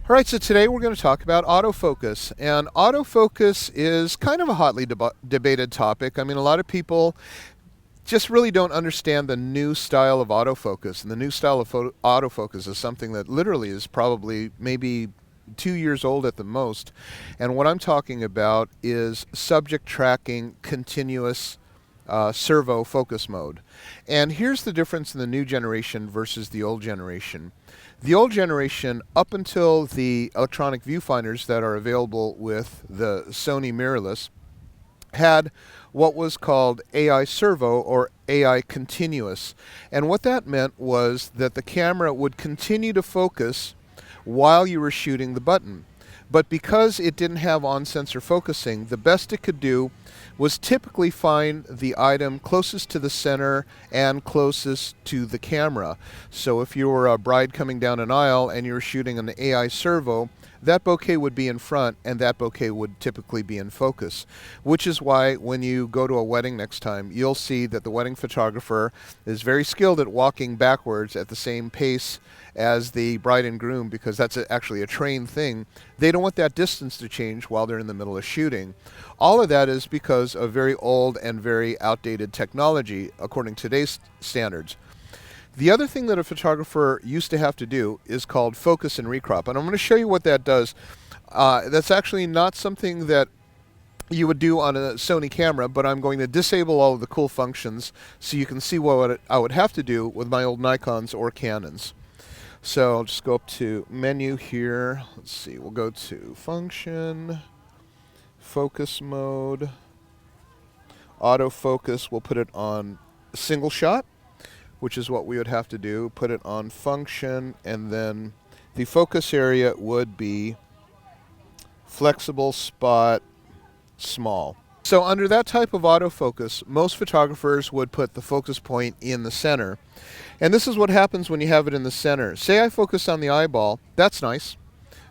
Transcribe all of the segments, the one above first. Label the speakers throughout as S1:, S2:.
S1: All right, so today we're going to talk about autofocus. And autofocus is kind of a hotly debated topic. I mean, a lot of people just really don't understand the new style of autofocus. And the new style of autofocus is something that literally is probably maybe 2 years old at the most. And what I'm talking about is subject tracking continuous servo focus mode. And here's the difference in the new generation versus the old generation. The old generation, up until the electronic viewfinders that are available with the Sony Mirrorless, had what was called AI Servo or AI Continuous. And what that meant was that the camera would continue to focus while you were shooting the button. But because it didn't have on-sensor focusing, the best it could do was typically find the item closest to the center and closest to the camera. So if you were a bride coming down an aisle and you were shooting an AI servo, that bokeh would be in front and that bokeh would typically be in focus. Which is why when you go to a wedding next time, you'll see that the wedding photographer is very skilled at walking backwards at the same pace as the bride and groom, because that's actually a trained thing. They don't want that distance to change while they're in the middle of shooting. All of that is because of very old and very outdated technology according to today's standards. The other thing that a photographer used to have to do is called focus and recrop, and I'm going to show you what that does. That's actually not something that you would do on a Sony camera, but I'm going to disable all of the cool functions so you can see what I would have to do with my old Nikons or Canons. So I'll just go up to menu here. Let's see, we'll go to function, focus mode, autofocus. We'll put it on single shot, which is what we would have to do. Put it on function, and then the focus area would be flexible spot small. So under that type of autofocus, most photographers would put the focus point in the center. And this is what happens when you have it in the center. Say I focus on the eyeball, that's nice.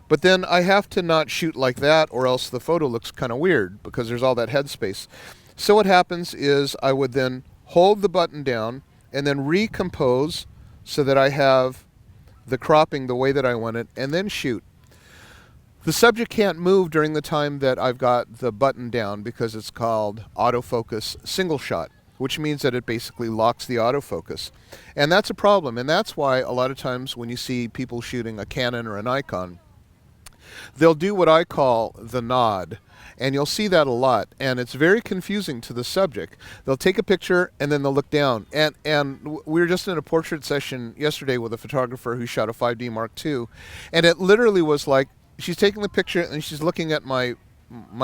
S1: But then I have to not shoot like that, or else the photo looks kind of weird because there's all that headspace. So what happens is I would then hold the button down and then recompose so that I have the cropping the way that I want it, and then shoot. The subject can't move during the time that I've got the button down because it's called autofocus single shot, which means that it basically locks the autofocus. And that's a problem, and that's why a lot of times when you see people shooting a Canon or a Nikon, they'll do what I call the nod. And you'll see that a lot, and it's very confusing to the subject. They'll take a picture and then they'll look down. And we were just in a portrait session yesterday with a photographer who shot a 5D Mark II, and it literally was like she's taking the picture and she's looking at my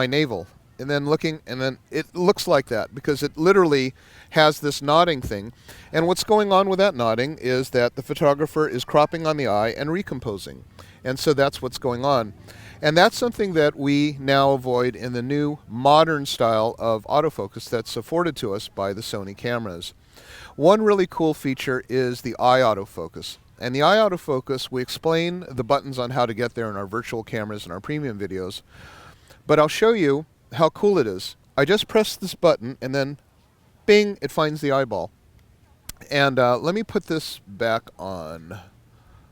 S1: navel, and then looking, and then it looks like that because it literally has this nodding thing. And what's going on with that nodding is that the photographer is cropping on the eye and recomposing. And so that's what's going on. And that's something that we now avoid in the new modern style of autofocus that's afforded to us by the Sony cameras. One really cool feature is the eye autofocus. And the eye autofocus, we explain the buttons on how to get there in our virtual cameras and our premium videos. But I'll show you how cool it is. I just press this button and then bing, it finds the eyeball. And let me put this back on.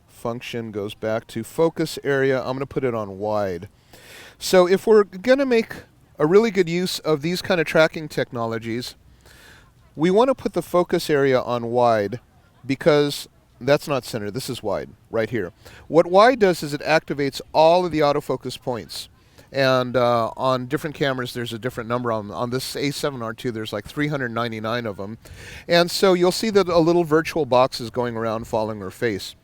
S1: Function goes back to focus area. I'm going to put it on wide. So if we're going to make a really good use of these kind of tracking technologies, we want to put the focus area on wide, because that's not center, this is wide, right here. What wide does is it activates all of the autofocus points. And on different cameras, there's a different number on them. On this A7R2, there's like 399 of them. And so you'll see that a little virtual box is going around following her face.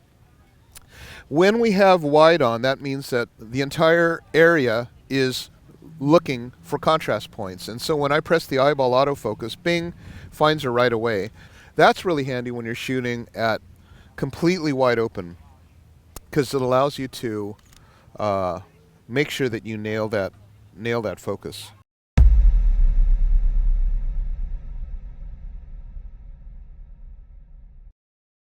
S1: When we have wide on, that means that the entire area is looking for contrast points. And so when I press the eyeball autofocus, bing, finds her right away. That's really handy when you're shooting at completely wide open, because it allows you to make sure that you nail that focus.